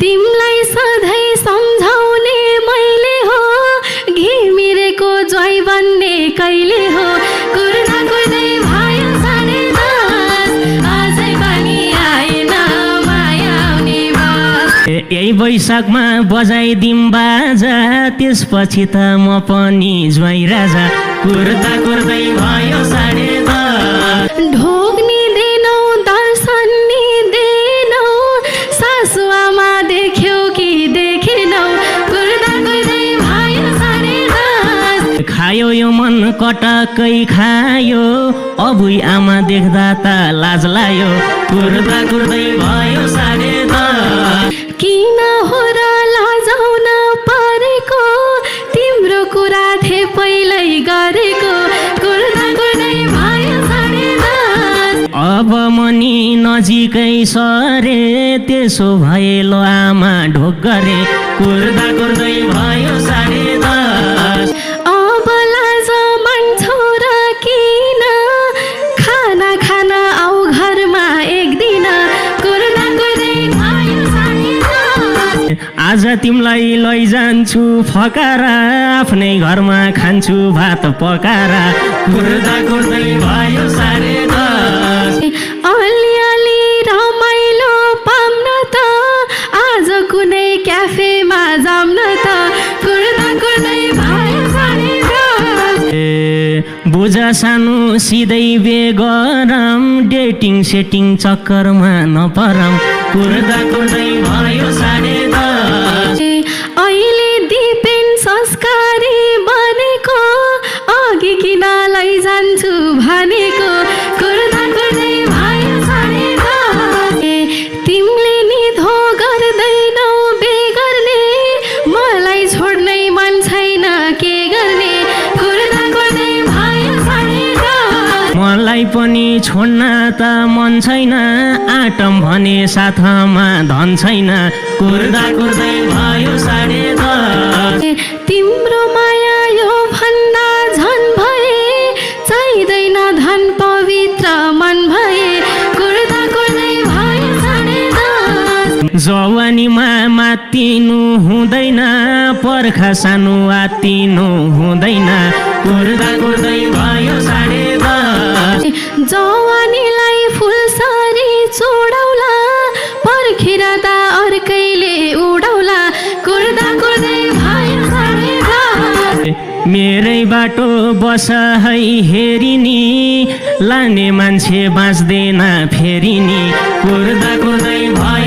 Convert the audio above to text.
तिमलाई सधैँ सम्झाउने मैले हो घिमिरेको ज्वाइँ बन्ने कहिले हो कुर्दा कुर्दै भयो 10:30 अझै पनि आएन माया आउने बस यही वैशाखमा बजाइदिम बाजा त्यसपछि त म पनि ज्वाइँ राजा कुर्दा कुर्दै भयो 10:30 ढोग्नी दिनौ दर्शन नि दिनौ सासु आमा देख्यौ कि देखेनौ कुर्दा कुर्दै भयो 10:30 खायो यो मन कटकै खायो अबुई आमा देख्दा त लाज लायो कुर्दा कुर्दै भयो 10:30 किन हो र लाजाउन परेको तिम्रो कुरा थिए पहिल्यै गरेको कुर्दा कुर्दै भयो 10:30 अब मनी नजिकै सरे त्यसो भए लो आमा ढोक गरे कुर्दा कुर्दै भयो 10:30 अब लाज मान्छौ र किन खाना खान आऊ घरमा एक दिन कुर्दा कुर्दै भयो 10:30 आज तिमीलाई लैजान्छु फकारा आफ्नै घरमा खान्छु भात पकारा कुर्दा कुर्दै भयो 10:30 अलिअलि रमाइलो पाम्न त आज कुनै क्याफेमा जाम्न त कुर्दा कुर्दै भयो 10:30 बुझ सानो सिधै बेगरम डेटिङ सेटिङ चक्करमा नपरम कुर्दा कुर्दै भयो 10:30 अहिले दिपेन संस्कारी बनेको अघि किन लैजान्छु भनेको कुर्दा कुर्दै भयो 10:30 तिमीले नि धो गर्दैनौ बेगर्ने मलाई छोड्नै मन छैन के गर्ने कुर्दा कुर्दै भयो 10:30 मलाई पनि छोड्न त मन छैन आटम भने साथमा धन छैन कुर्दा कुर्दै भयो 10:30 तिम्रो माया यो भन्दा झन भए चाहिँदैन धन पवित्र मन भए कुर्दा कुर्दै भयो 10:30 जवानीमा मातिनु हुँदैन पर्खा सानो आतिनु हुँदैन कुर्दा कुर्दै भयो 10:30 जवानीलाई फुलसरी चोडौला पर्खेर त अर्कैले उडौला कुर्दा कुर्दै भयो 10:30 मेरै बाटो बस है हेरिनी लाने मान्छे बाँच्दैन फेरिनी कुर्दा कुर्दै भयो